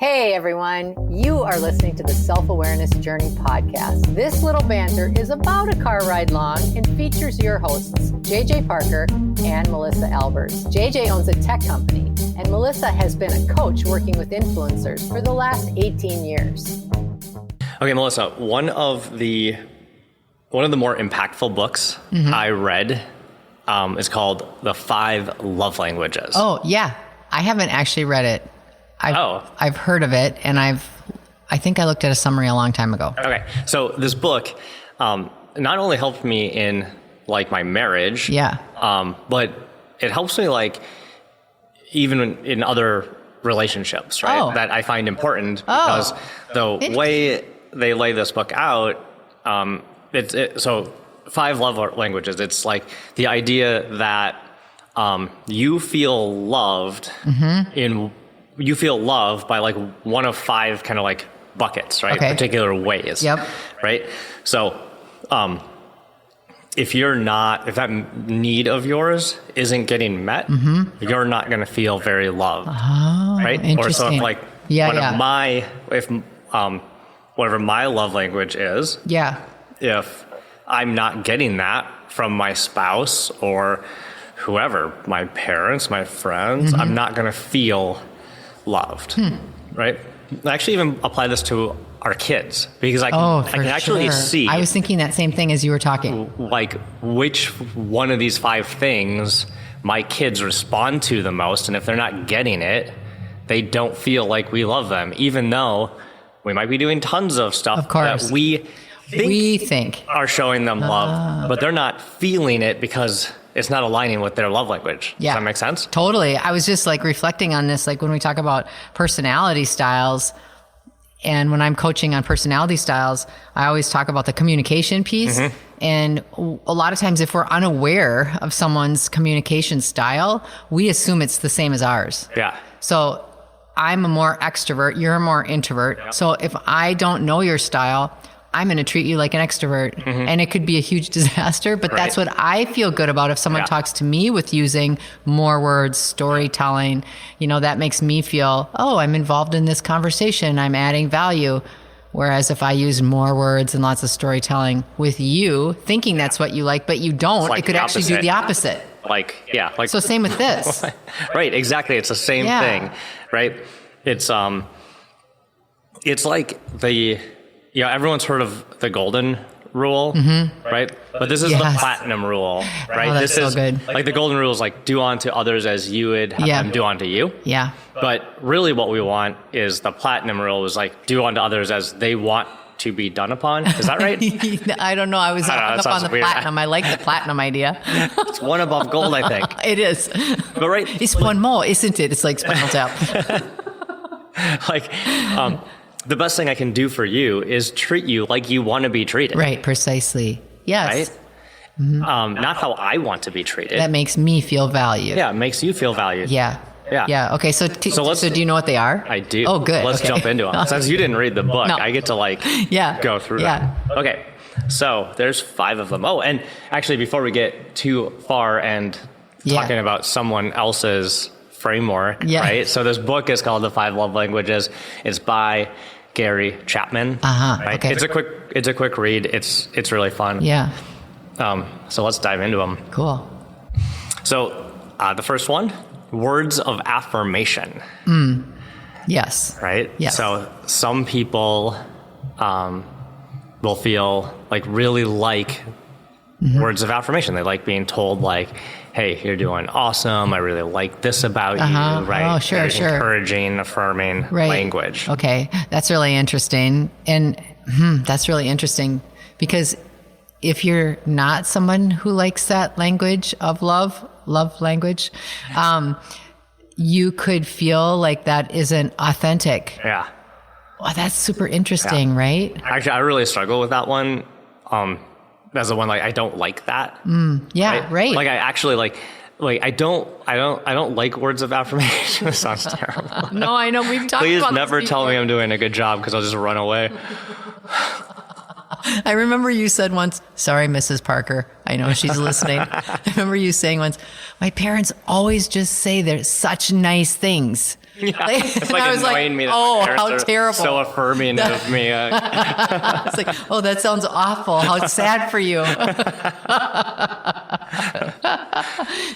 Hey everyone, you are listening to the Self-Awareness Journey podcast. This little banter is about a car ride long and features your hosts, JJ Parker and Melissa Albers. JJ owns a tech company and Melissa has been a coach working with influencers for the last 18 years. Okay, Melissa, one of the more impactful books I read is called The 5 Love Languages. Oh, yeah. I haven't actually read it. I've heard of it, and I think I looked at a summary a long time ago. Okay, so this book not only helped me in like my marriage, but it helps me like even in other relationships, right? That I find important because the way they lay this book out, so 5 love languages. It's like the idea that you feel loved you feel loved by like one of 5 kind of like buckets, right? Okay. Particular ways. Yep. Right. So, if that need of yours isn't getting met, you're not going to feel very loved. Oh, right. Or so if like whatever my love language is. Yeah. If I'm not getting that from my spouse or whoever, my parents, my friends, I'm not going to feel loved, right? I actually even apply this to our kids because I can actually see. I was thinking that same thing as you were talking. Like which one of these 5 things my kids respond to the most, and if they're not getting it, they don't feel like we love them, even though we might be doing tons of stuff that we think are showing them love, but they're not feeling it because it's not aligning with their love language. Yeah. Does that make sense? Totally. I was just like reflecting on this, like when we talk about personality styles, and when I'm coaching on personality styles, I always talk about the communication piece. And a lot of times if we're unaware of someone's communication style, we assume it's the same as ours. Yeah. So I'm a more extrovert, you're a more introvert. Yep. So if I don't know your style, I'm going to treat you like an extrovert, and it could be a huge disaster, but that's what I feel good about. If someone talks to me with using more words, storytelling, that makes me feel, I'm involved in this conversation. I'm adding value. Whereas if I use more words and lots of storytelling with you, thinking that's what you like, but you don't, it could actually do the opposite. So same with this. Right. Exactly. It's the same thing, right? It's like everyone's heard of the golden rule, right? But this is the platinum rule, right? That's this is good. Like the golden rule is like do unto others as you would have them do unto you. Yeah. But really what we want is the platinum rule is like do unto others as they want to be done upon. Is that right? I don't know. I was up on the platinum. I like the platinum idea. It's one above gold, I think. It is. But right. It's one more, isn't it? It's like Spinal Tap. The best thing I can do for you is treat you like you want to be treated. Right, precisely. Yes. Right? Not how I want to be treated. That makes me feel valued. Yeah, it makes you feel valued. Yeah. Okay, so do you know what they are? I do. Oh, good. Let's jump into them. Since you didn't read the book, I get to go through them. Okay, so there's 5 of them. Oh, and actually before we get too far and talking about someone else's framework, right? So this book is called The 5 Love Languages. It's by Gary Chapman. Right? Okay. It's a quick read. It's really fun. Yeah. So let's dive into them. Cool. So the first one, words of affirmation. Yes. Right. Yes. So some people will feel like really like words of affirmation. They like being told like, hey, you're doing awesome. I really like this about you, right? Oh, sure. Encouraging, affirming language. Okay. That's really interesting. And that's really interesting because if you're not someone who likes that language of love language, you could feel like that isn't authentic. Yeah. Well, that's super interesting, right? Actually, I really struggle with that one. As the one, like, I don't like that. Right. Like I actually like I don't like words of affirmation. This sounds terrible. No, I know. We've talked Please about never this tell me I'm doing a good job because I'll just run away. I remember you said once, sorry, Mrs. Parker, I know she's listening. I remember you saying once, my parents always just say they're such nice things. Yeah, it's like annoying me that oh, my parents how are terrible. so affirming of me. It's like, oh, that sounds awful. How sad for you.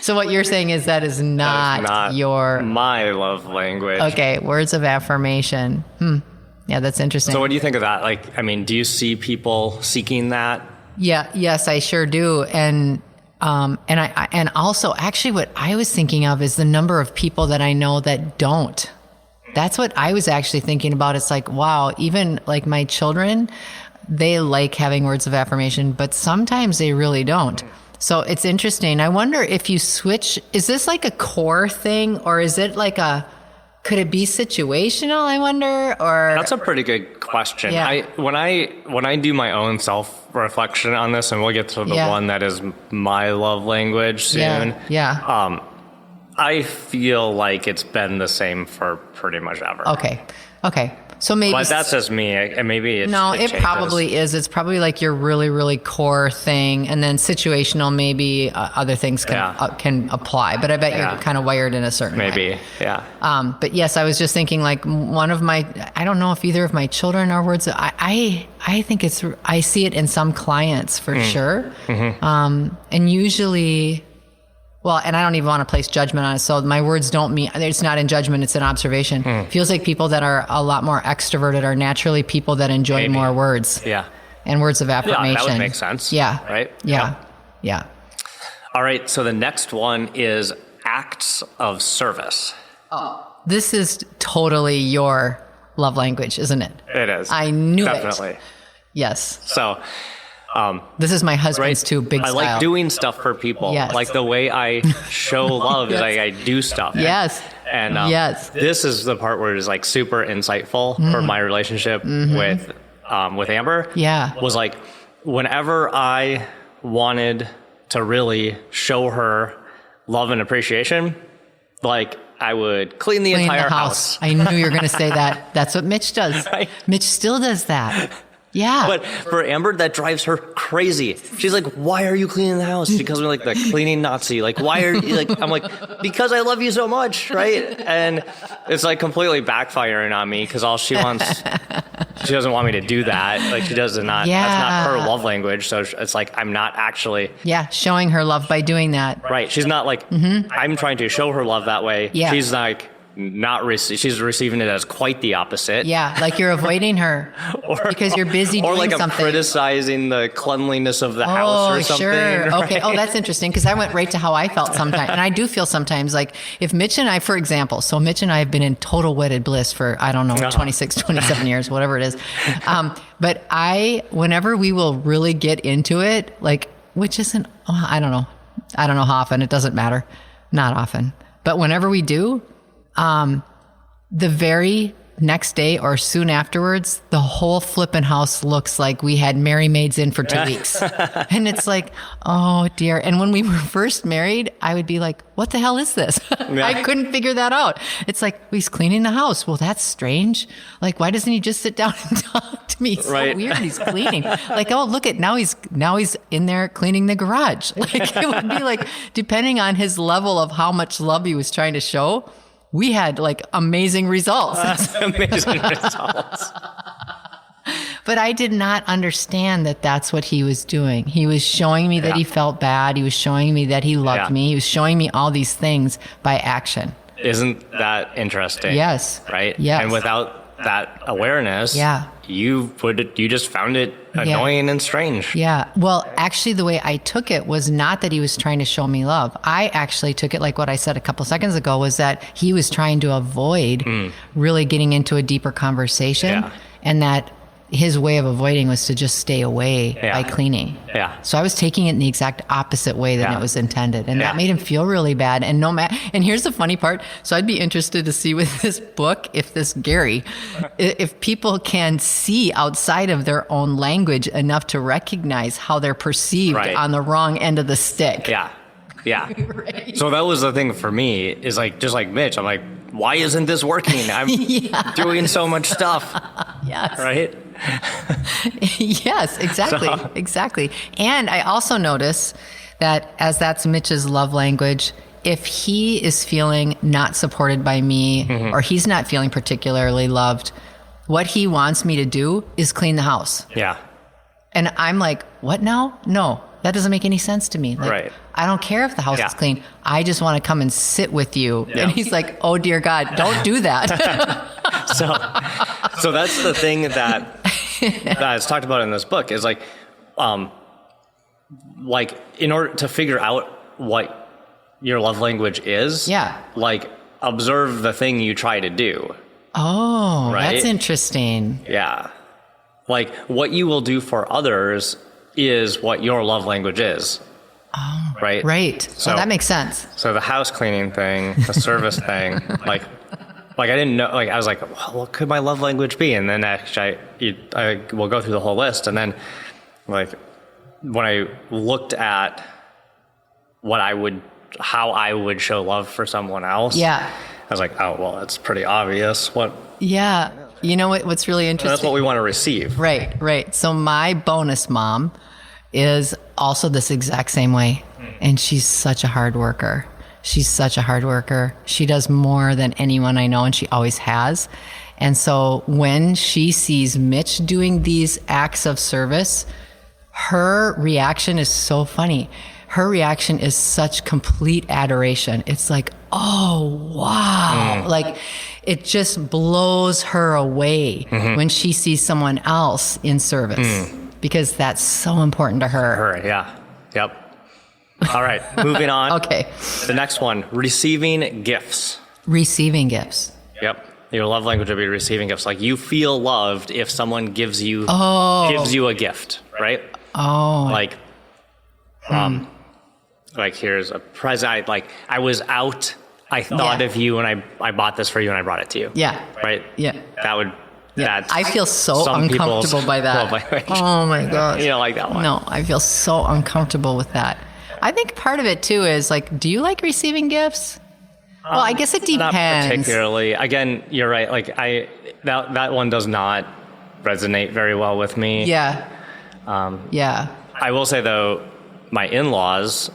So what you're saying is that is not your... my love language. Okay, words of affirmation. Yeah, that's interesting. So what do you think of that? Like, I mean, do you see people seeking that? Yeah, yes, I sure do. And also actually what I was thinking of is the number of people that I know that don't. That's what I was actually thinking about. It's like, wow, even like my children, they like having words of affirmation, but sometimes they really don't. So it's interesting. I wonder if you switch, is this like a core thing, or is it like could it be situational, I wonder? Or that's a pretty good question. Yeah. When I do my own self-reflection on this, and we'll get to the one that is my love language soon. Yeah. I feel like it's been the same for pretty much ever. Okay. So maybe... But that's just me. And maybe it changes. Probably is. It's probably like your really, really core thing. And then situational, maybe other things can apply. But I bet you're kind of wired in a certain way. Maybe, yeah. But yes, I was just thinking like one of my... I don't know if either of my children are words... I think it's... I see it in some clients for sure. Mm-hmm. And usually... Well, and I don't even want to place judgment on it. So my words don't mean, it's not in judgment, it's an observation. Feels like people that are a lot more extroverted are naturally people that enjoy more words. Yeah. And words of affirmation. Yeah, that would make sense. Yeah. Right? Yeah. All right. So the next one is acts of service. Oh, this is totally your love language, isn't it? It is. I knew it. Definitely. Yes. So... this is my husband's too, big style. I like doing stuff for people. Yes. Like the way I show love is like I do stuff. Yes. And this is the part where it's like super insightful for my relationship with Amber. Yeah. Was like whenever I wanted to really show her love and appreciation, like I would clean the entire house. I knew you were going to say that. That's what Mitch does. Right? Mitch still does that. Yeah. But for Amber, that drives her crazy. She's like, why are you cleaning the house? She calls me like the cleaning Nazi. Like, why are you like, I'm like, because I love you so much. Right. And it's like completely backfiring on me because all she wants, she doesn't want me to do that. Like she does not, that's not her love language. So it's like, I'm not actually. Yeah. Showing her love by doing that. Right. She's not like, I'm trying to show her love that way. Yeah. She's like, she's receiving it as quite the opposite. Yeah, like you're avoiding her because you're busy doing something. Or like I'm criticizing the cleanliness of the house or something. Sure. Right? Okay. Oh, that's interesting because I went right to how I felt sometimes. And I do feel sometimes like if Mitch and I, for example, so Mitch and I have been in total wedded bliss for, I don't know, 26, 27 years, whatever it is. But whenever we will really get into it, like, which isn't, I don't know how often, it doesn't matter. Not often. But whenever we do, the very next day or soon afterwards, the whole flippin' house looks like we had Merry Maids in for 2 weeks. And it's like, oh dear. And when we were first married, I would be like, what the hell is this? I couldn't figure that out. It's like, he's cleaning the house. Well, that's strange. Like, why doesn't he just sit down and talk to me? It's so weird. He's cleaning. Like, oh, look at now he's in there cleaning the garage. Like it would be like, depending on his level of how much love he was trying to show, we had like amazing results. Amazing results. But I did not understand that that's what he was doing. He was showing me that he felt bad. He was showing me that he loved me. He was showing me all these things by action. Isn't that interesting? Yes. Right? Yes. And without that awareness, you just found it annoying and strange. Yeah. Well, actually, the way I took it was not that he was trying to show me love. I actually took it like what I said a couple seconds ago was that he was trying to avoid really getting into a deeper conversation, and that his way of avoiding was to just stay away by cleaning. Yeah. So I was taking it in the exact opposite way than it was intended. And that made him feel really bad. And and here's the funny part. So I'd be interested to see with this book, if people can see outside of their own language enough to recognize how they're perceived on the wrong end of the stick. Yeah. Yeah. Right. So that was the thing for me is like, just like Mitch, I'm like, why isn't this working? I'm doing so much stuff. Yes. Right? Yes, exactly. And I also notice that as that's Mitch's love language, if he is feeling not supported by me or he's not feeling particularly loved, what he wants me to do is clean the house. Yeah. And I'm like, what now? No, that doesn't make any sense to me. Like, right. I don't care if the house is clean. I just want to come and sit with you. Yeah. And he's like, oh dear God, don't do that. So that's the thing that is talked about in this book is like in order to figure out what your love language is, like observe the thing you try to do. Oh, right? That's interesting. Yeah. Like what you will do for others is what your love language is. Oh, right. Right. So that makes sense. So the house cleaning thing, the service thing, like I didn't know, like I was like, well, what could my love language be? And then actually I will go through the whole list. And then like when I looked at how I would show love for someone else. Yeah. I was like, oh, well, it's pretty obvious. What? Yeah. You know what's really interesting? That's what we want to receive. Right, right. So my bonus mom is also this exact same way. And she's such a hard worker. She's such a hard worker. She does more than anyone I know, and she always has. And so when she sees Mitch doing these acts of service, her reaction is so funny. Her reaction is such complete adoration. It's like, oh, wow. Like, it just blows her away when she sees someone else in service because that's so important to her. Yeah. Yep. All right. Moving on. Okay. The next one, receiving gifts. Receiving gifts. Yep. Your love language would be receiving gifts. Like you feel loved if someone gives you a gift, right? Oh. Like here's a present. I was out. I thought of you and I bought this for you and I brought it to you. Yeah. Right? Yeah. That would, I feel so uncomfortable by that. Oh my gosh. You don't like that one? No, I feel so uncomfortable with that. I think part of it too is like, do you like receiving gifts? Well, I guess it depends. Not particularly. Again, you're right. Like that one does not resonate very well with me. Yeah. Yeah. I will say though, my in-laws,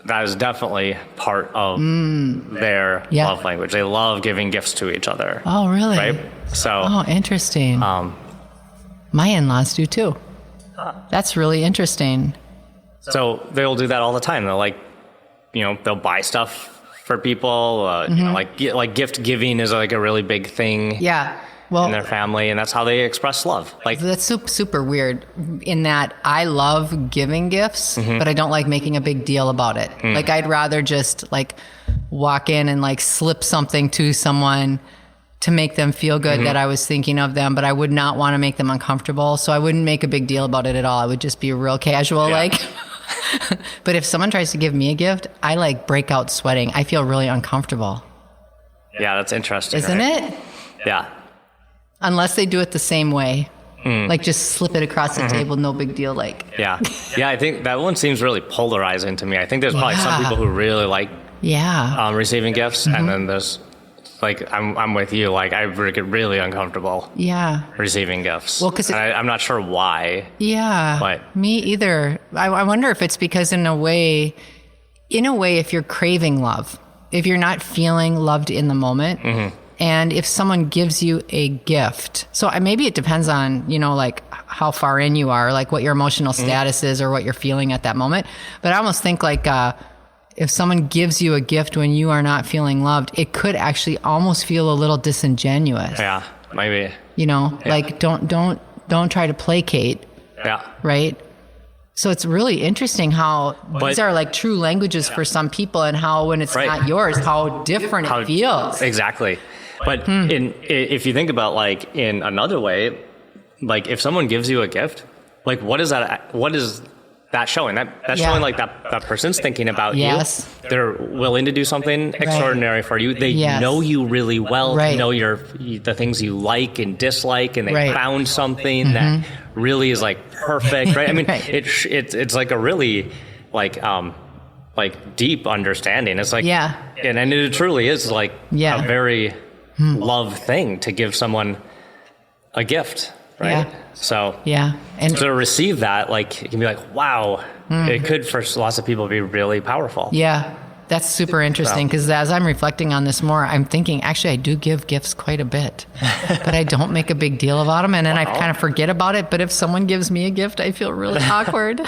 that is definitely part of their love language. They love giving gifts to each other. Oh, really? Right? So. Oh, interesting. My in-laws do too. That's really interesting. So they'll do that all the time. They'll buy stuff for people. Like gift giving is like a really big thing. Yeah. Well, in their family, and that's how they express love. Like that's super weird in that I love giving gifts, but I don't like making a big deal about it. Like I'd rather just like walk in and like slip something to someone to make them feel good that I was thinking of them, but I would not want to make them uncomfortable. So I wouldn't make a big deal about it at all. I would just be real casual, like. But if someone tries to give me a gift, I like break out sweating. I feel really uncomfortable. Yeah, that's interesting. Isn't it? Yeah. Unless they do it the same way. Like just slip it across the table, no big deal. Like. Yeah. Yeah, I think that one seems really polarizing to me. I think there's probably some people who really like receiving gifts. And then there's like, I'm with you. Like I get really uncomfortable receiving gifts. Well, because I'm not sure why. Yeah. But me either. I wonder if it's because in a way, if you're craving love, if you're not feeling loved in the moment, and if someone gives you a gift, so maybe it depends on, like how far in you are, like what your emotional status is or what you're feeling at that moment. But I almost think like, if someone gives you a gift when you are not feeling loved, it could actually almost feel a little disingenuous. Yeah, maybe. Like don't try to placate. Yeah. Right? So it's really interesting how these are like true languages for some people, and how when it's not yours, how different it feels. Exactly. But if you think about like in another way, like if someone gives you a gift, like what is that showing? That's showing like that person's thinking about you. They're willing to do something extraordinary for you. They know you really well. They know the things you like and dislike, and they found something that really is like perfect. Right? I mean, it's like a really like deep understanding. It's like and it truly is like a very love thing to give someone a gift. Right. So and to receive that, like, it can be like, wow, it could for lots of people be really powerful. Yeah. That's super interesting because as I'm reflecting on this more, I'm thinking, actually, I do give gifts quite a bit, but I don't make a big deal about them. And then I kind of forget about it. But if someone gives me a gift, I feel really awkward.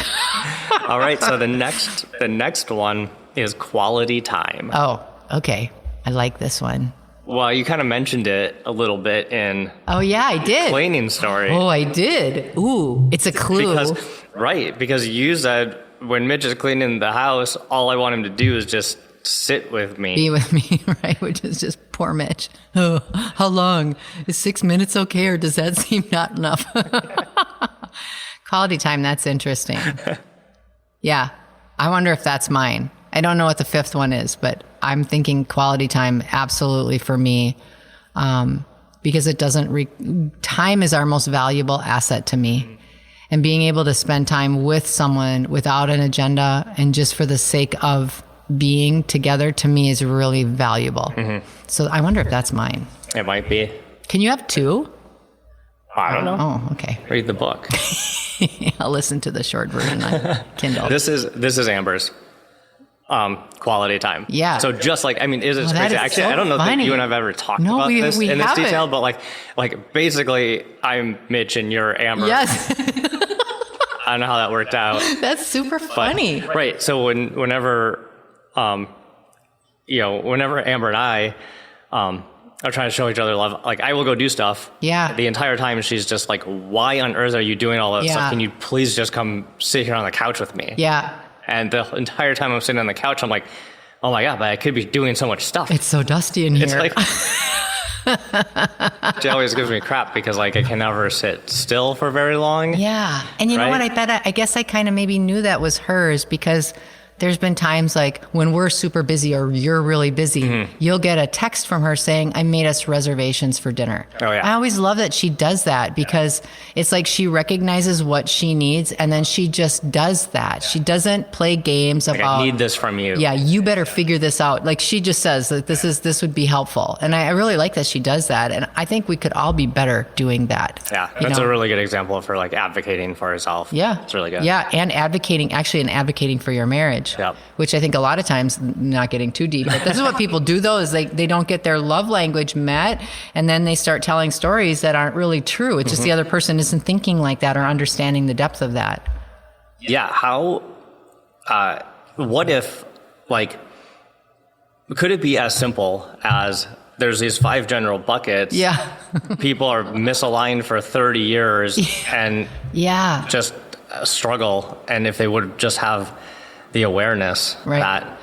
All right. So the next one is quality time. Oh, okay. I like this one. Well, you kind of mentioned it a little bit in I did. Cleaning story. Oh, I did. Ooh, it's a clue. Because you said when Mitch is cleaning the house, all I want him to do is just sit with me. Be with me, right? Which is just poor Mitch. Oh, how long? Is 6 minutes okay, or does that seem not enough? Quality time, that's interesting. Yeah, I wonder if that's mine. I don't know what the fifth one is, but I'm thinking quality time absolutely for me, because it doesn't. Time is our most valuable asset to me. And being able to spend time with someone without an agenda and just for the sake of being together, to me, is really valuable. Mm-hmm. So I wonder if that's mine. It might be. Can you have two? I don't know. Oh, okay. Read the book. I'll listen to the short version on Kindle. This is Amber's quality time. Yeah. So just like, I mean, is it crazy? Actually, so I don't know funny. that you and I've ever talked about this in this detail, but like basically I'm Mitch and you're Amber. Yes. I don't know how that worked out. That's super funny. But, right. So whenever Amber and I are trying to show each other love, like I will go do stuff. Yeah. The entire time she's just like, why on earth are you doing all that stuff? Can you please just come sit here on the couch with me? Yeah. And the entire time I'm sitting on the couch, I'm like, oh my God, but I could be doing so much stuff. It's so dusty in here. It's like, she always gives me crap because like I can never sit still for very long. Yeah. And you know what? I guess I kind of maybe knew that was hers because there's been times like when we're super busy or you're really busy, you'll get a text from her saying, I made us reservations for dinner. Oh, yeah. I always love that she does that because it's like she recognizes what she needs and then she just does that. She doesn't play games about, I need this from you. Yeah, you better figure this out. Like she just says that this would be helpful. And I really like that she does that. And I think we could all be better doing that. Yeah, that's a really good example of her like advocating for herself. Yeah. It's really good. Yeah, and advocating for your marriage. Yep. Which I think a lot of times, not getting too deep, but this is what people do though, is they don't get their love language met and then they start telling stories that aren't really true. It's just the other person isn't thinking like that or understanding the depth of that. Yeah. What if, like, could it be as simple as there's these 5 general buckets? Yeah. People are misaligned for 30 years and just struggle. And if they would just have the awareness that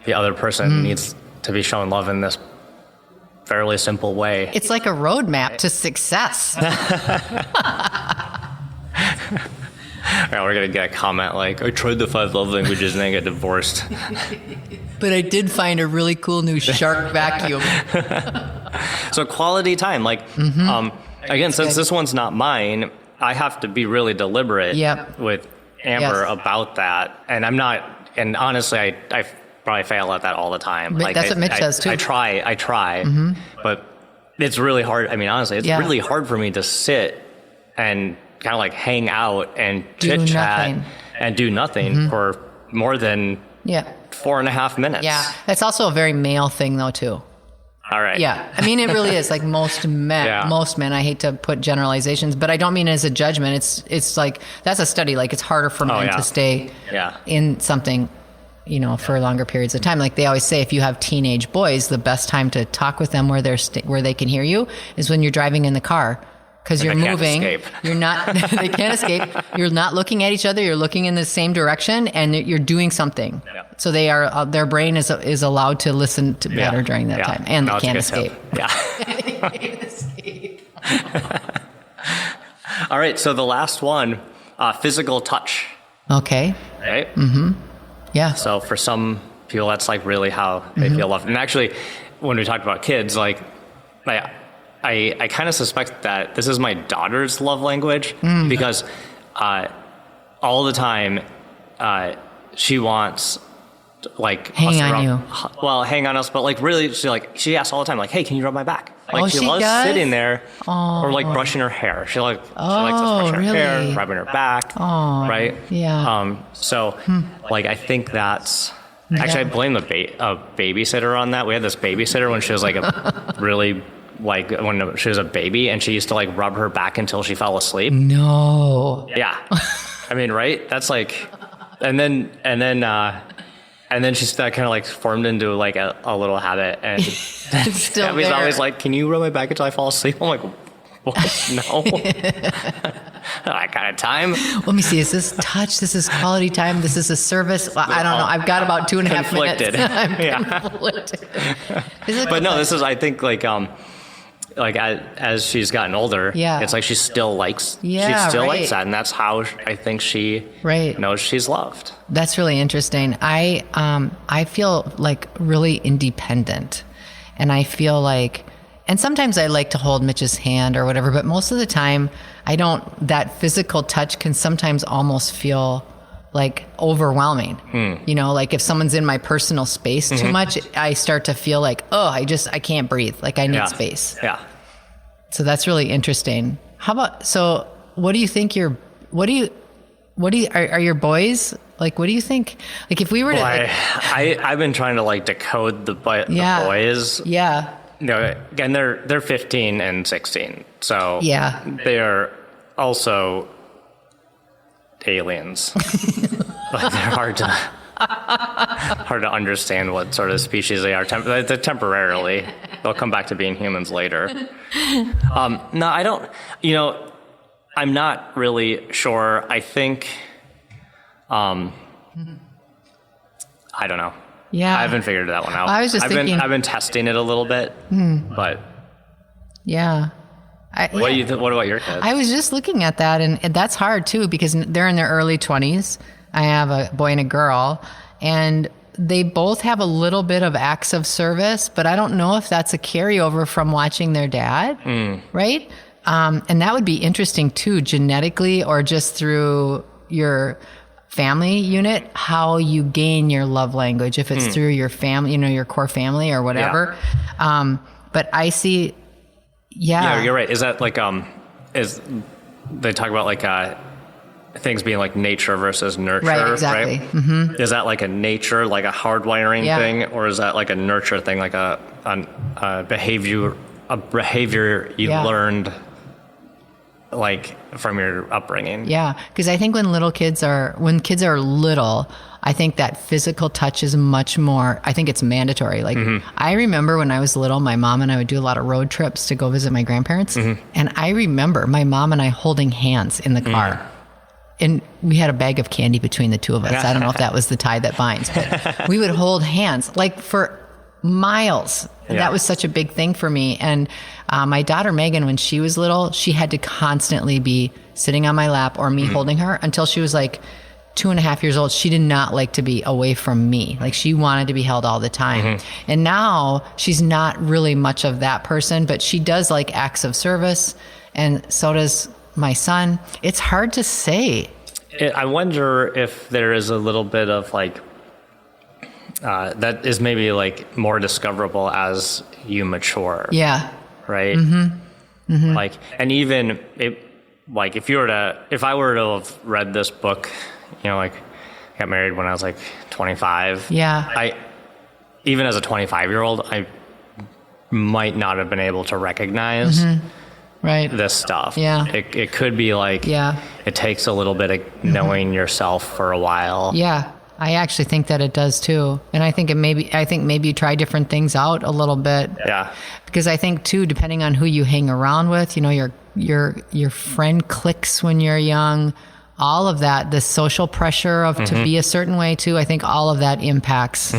the other person needs to be shown love in this fairly simple way. It's like a roadmap to success. Yeah, we're going to get a comment like, I tried the 5 love languages and I got divorced. But I did find a really cool new shark vacuum. So quality time, like, again, since this one's not mine, I have to be really deliberate with Amber about that. And I'm not, and honestly, I probably fail at that all the time. Like that's what Mitch does too. I try, but it's really hard. I mean, honestly, it's really hard for me to sit and kind of like hang out and chit chat and do nothing for more than 4.5 minutes. Yeah. That's also a very male thing though too. All right. Yeah. I mean, it really is like most men, I hate to put generalizations, but I don't mean it as a judgment. It's like, that's a study. Like it's harder for men to stay in something, for longer periods of time. Like they always say, if you have teenage boys, the best time to talk with them where they can hear you is when you're driving in the car. Because you're moving, you're not, they can't escape. You're not looking at each other. You're looking in the same direction and you're doing something. Yeah. So they are, their brain is allowed to listen to better during that time. And they can't escape. They can't escape. All right. So the last one, physical touch. Okay. Right. Yeah. So for some people, that's like really how they feel loved. And actually, when we talked about kids, like, I kind of suspect that this is my daughter's love language because all the time she wants like hang on you. Well, hang on us, but like really she asks all the time like, hey, can you rub my back? Like she loves does? sitting there or like brushing her hair. She likes us brushing her hair, rubbing her back, right? Yeah. So like I think that's Actually, I blame a babysitter on that. We had this babysitter when she was like a really, like when she was a baby, and she used to like rub her back until she fell asleep. No. Yeah. I mean, right? That's like, and then she's that kind of like formed into like a little habit, and Abby's always like, "Can you rub my back until I fall asleep?" I'm like, "What? No." That kind of time. Let me see. Is this touch? This is quality time. This is a service. Well, I don't know. I've got about 2.5 minutes. I'm conflicted. But no, this is, I think, like as she's gotten older, it's like she still likes likes that, and that's how I think she knows she's loved. That's really interesting. I feel like really independent, and I feel like, and sometimes I like to hold Mitch's hand or whatever, but most of the time I don't. That physical touch can sometimes almost feel like overwhelming. You know, like if someone's in my personal space too much, I start to feel like, oh, I can't breathe. Like I need space. Yeah. So that's really interesting. How about, so what do you think are your boys, like, what do you think? Like if we were to, I've been trying to like decode the boys. Yeah. No, again, they're 15 and 16. So they are also aliens. Like they're hard to understand what sort of species they are. Temporarily, they'll come back to being humans later. No, I don't. You know, I'm not really sure. I think, I don't know. Yeah, I haven't figured that one out. I was just thinking, I've been testing it a little bit, but yeah. What about your kids? I was just looking at that, and that's hard too because they're in their early 20s. I have a boy and a girl, and they both have a little bit of acts of service, but I don't know if that's a carryover from watching their dad, right? And that would be interesting too, genetically or just through your family unit, how you gain your love language, if it's through your family, you know, your core family or whatever. Yeah. But I see, yeah, you're right. Is that like, is they talk about like, things being like nature versus nurture, right? Exactly. Right? Mm-hmm. Is that like a nature, like a hardwiring thing, or is that like a nurture thing, like a behavior you learned like from your upbringing? Yeah, because I think when kids are little, I think that physical touch is much more, I think it's mandatory. Like I remember when I was little, my mom and I would do a lot of road trips to go visit my grandparents. And I remember my mom and I holding hands in the car. And we had a bag of candy between the two of us. I don't know if that was the tie that binds, but we would hold hands like for miles. Yeah. That was such a big thing for me. And my daughter Megan, when she was little, she had to constantly be sitting on my lap or me holding her until she was like 2.5 years old. She did not like to be away from me. Like she wanted to be held all the time. And now she's not really much of that person, but she does like acts of service. And so does my son. It's hard to say. I wonder if there is a little bit of like, that is maybe like more discoverable as you mature. Yeah. Right? Like, and even like if I were to have read this book, you know, like I got married when I was like 25. Yeah. Even as a 25-year-old, I might not have been able to recognize this stuff. Yeah. It could be like, it takes a little bit of knowing yourself for a while. Yeah. I actually think that it does too. And I think maybe you try different things out a little bit. Yeah. Because I think too, depending on who you hang around with, you know, your friend cliques when you're young, all of that, the social pressure of to be a certain way too, I think all of that impacts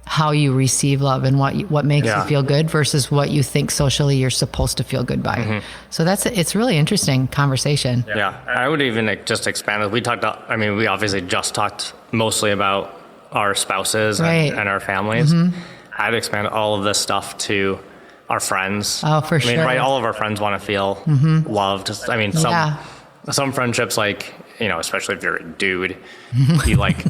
how you receive love and what makes you feel good versus what you think socially you're supposed to feel good by. So it's really interesting conversation. Yeah. I would even just expand it. We obviously just talked mostly about our spouses and our families. I'd expand all of this stuff to our friends. Oh, for sure. Right. All of our friends want to feel loved. I mean, some friendships, like, you know, especially if you're a dude, you like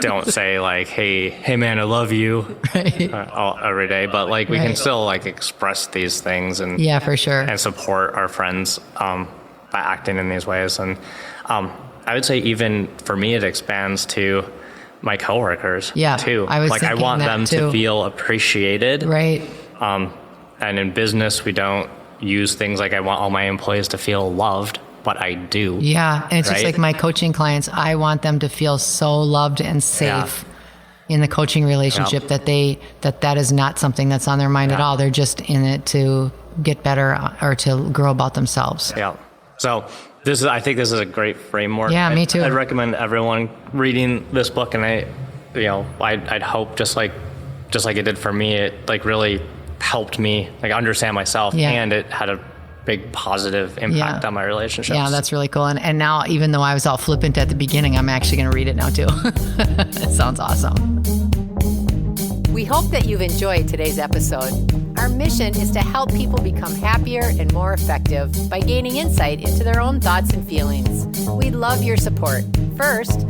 don't say like, hey man, I love you every day, but like we can still like express these things and for sure, and support our friends by acting in these ways. And I would say even for me, it expands to my coworkers Yeah, too. I was like I thinking want that them too. to feel appreciated. Right. And in business, we don't use things like I want all my employees to feel loved, but I do. Yeah. And it's just Right? like my coaching clients, I want them to feel so loved and safe in the coaching relationship that that is not something that's on their mind at all. They're just in it to get better or to grow about themselves. Yeah. So I think this is a great framework. Yeah, me too. I'd recommend everyone reading this book, and I'd hope just like it did for me, it like really helped me like understand myself, and it had a big positive impact on my relationships. Yeah, that's really cool. And now, even though I was all flippant at the beginning, I'm actually going to read it now too. It sounds awesome. We hope that you've enjoyed today's episode. Our mission is to help people become happier and more effective by gaining insight into their own thoughts and feelings. We love your support. First,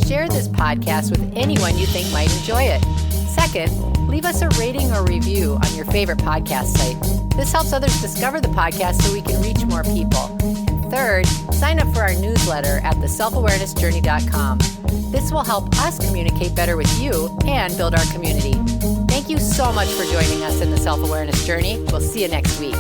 share this podcast with anyone you think might enjoy it. Second, leave us a rating or review on your favorite podcast site. This helps others discover the podcast so we can reach more people. And third, sign up for our newsletter at theselfawarenessjourney.com. This will help us communicate better with you and build our community. Thank you so much for joining us in the Self-Awareness Journey. We'll see you next week.